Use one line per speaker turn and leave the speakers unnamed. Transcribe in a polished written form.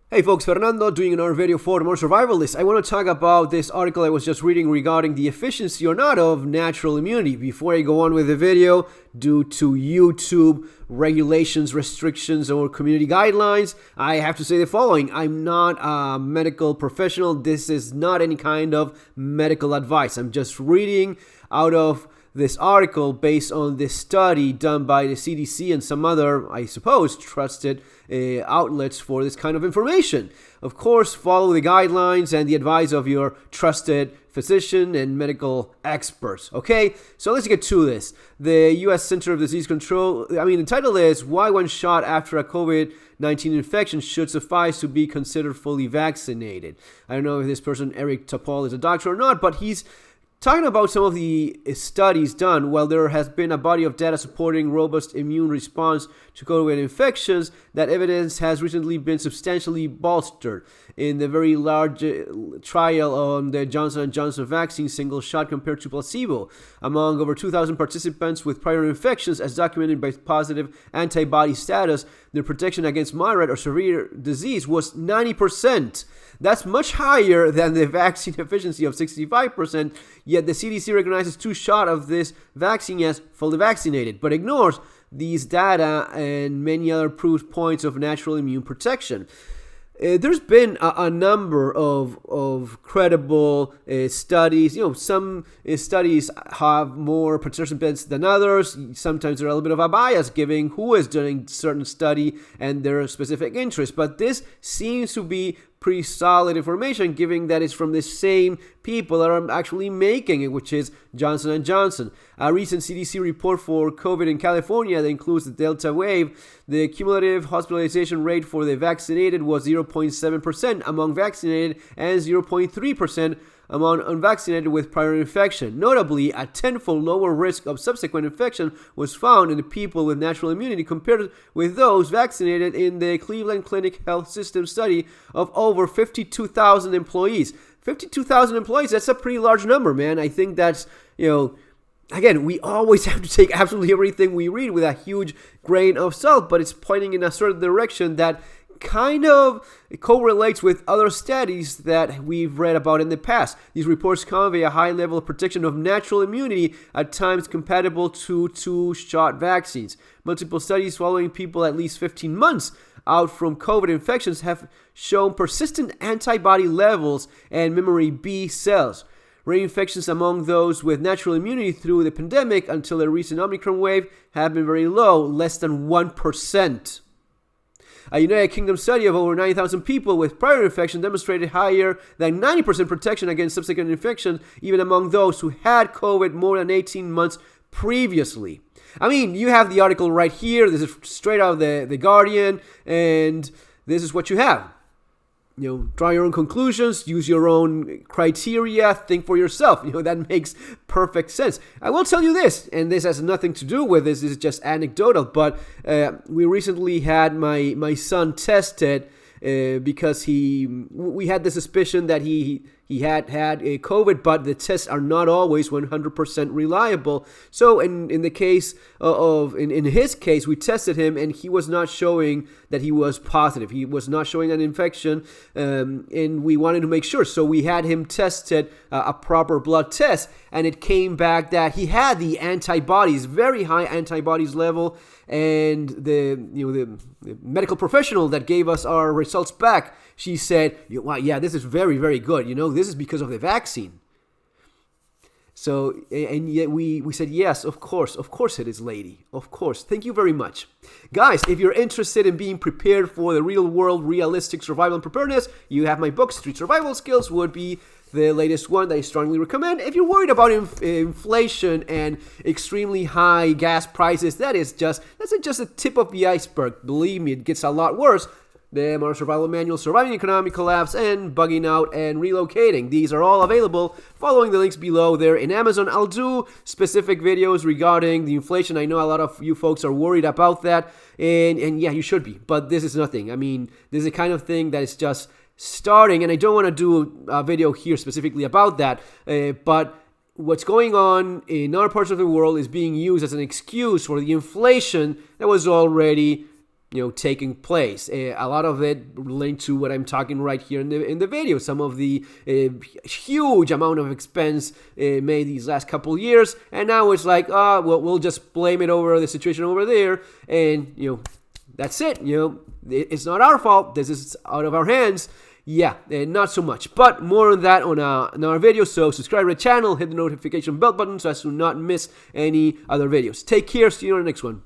Hey folks, Fernando doing another video for the More Survivalists. I want to talk about this article I was just reading regarding the efficiency or not of natural immunity. Before I go on with the video, due to YouTube regulations, restrictions, or community guidelines, I have to say the following. I'm not a medical professional. This is not any kind of medical advice. I'm just reading out of this article based on this study done by the CDC and some other, I suppose, trusted outlets for this kind of information. Of course, follow the guidelines and the advice of your trusted physician and medical experts. Okay, so let's get to this. The U.S. Center of Disease Control, the title is Why One Shot After a COVID-19 Infection Should Suffice to Be Considered Fully Vaccinated. I don't know if this person, Eric Topol, is a doctor or not, but he's talking about some of the studies done. While there has been a body of data supporting robust immune response to COVID infections, that evidence has recently been substantially bolstered in the very large trial on the Johnson & Johnson vaccine single shot compared to placebo. Among over 2,000 participants with prior infections, as documented by positive antibody status, their protection against moderate or severe disease was 90%. That's much higher than the vaccine efficiency of 65%, yet the CDC recognizes two shots of this vaccine as fully vaccinated, but ignores these data and many other proof points of natural immune protection. There's been a number of credible studies. Some studies have more participants than others. Sometimes there's a little bit of a bias giving who is doing certain study and their specific interest. But this seems to be pretty solid information, given that it's from the same people that are actually making it, which is Johnson & Johnson. A recent CDC report for COVID in California that includes the Delta wave, the cumulative hospitalization rate for the vaccinated was 0.7% among vaccinated and 0.3% among unvaccinated with prior infection. Notably, a tenfold lower risk of subsequent infection was found in the people with natural immunity compared with those vaccinated in the Cleveland Clinic Health System study of over 52,000 employees. 52,000 employees, that's a pretty large number, man. I think that's, again, we always have to take absolutely everything we read with a huge grain of salt, but it's pointing in a certain direction that kind of correlates with other studies that we've read about in the past. These reports convey a high level of protection of natural immunity, at times compatible to two-shot vaccines. Multiple studies following people at least 15 months out from COVID infections have shown persistent antibody levels and memory B cells. Reinfections among those with natural immunity through the pandemic until the recent Omicron wave have been very low, less than 1%. A United Kingdom study of over 9,000 people with prior infection demonstrated higher than 90% protection against subsequent infections, even among those who had COVID more than 18 months previously. You have the article right here. This is straight out of the Guardian, and this is what you have. Draw your own conclusions, use your own criteria, think for yourself. That makes perfect sense. I will tell you this, and this has nothing to do with this is just anecdotal, but we recently had my son tested because we had the suspicion that he had a COVID, but the tests are not always 100% reliable. So in the case in his case, we tested him and he was not showing that he was positive. He was not showing an infection, and we wanted to make sure. So we had him tested a proper blood test, and it came back that he had the antibodies, very high antibodies level, and the medical professional that gave us our results back, she said, "Wow, yeah, this is very, very good. This is because of the vaccine." So, and yet we said, yes, of course it is, lady. Of course. Thank you very much. Guys, if you're interested in being prepared for the real world, realistic survival and preparedness, you have my book, Street Survival Skills, would be the latest one that I strongly recommend. If you're worried about inflation and extremely high gas prices, that's just a tip of the iceberg. Believe me, it gets a lot worse. The Modern Survival Manual, Surviving Economic Collapse, and Bugging Out and Relocating. These are all available following the links below there in Amazon. I'll do specific videos regarding the inflation. I know a lot of you folks are worried about that, and yeah, you should be. But this is nothing. This is the kind of thing that is just starting, and I don't want to do a video here specifically about that, but what's going on in other parts of the world is being used as an excuse for the inflation that was already taking place. A lot of it linked to what I'm talking right here in the video. Some of the huge amount of expense made these last couple years, and now it's like, we'll just blame it over the situation over there, and that's it. It's not our fault. This is out of our hands. Yeah, not so much. But more on that on our video. So subscribe to the channel, hit the notification bell button so as to not miss any other videos. Take care. See you on the next one.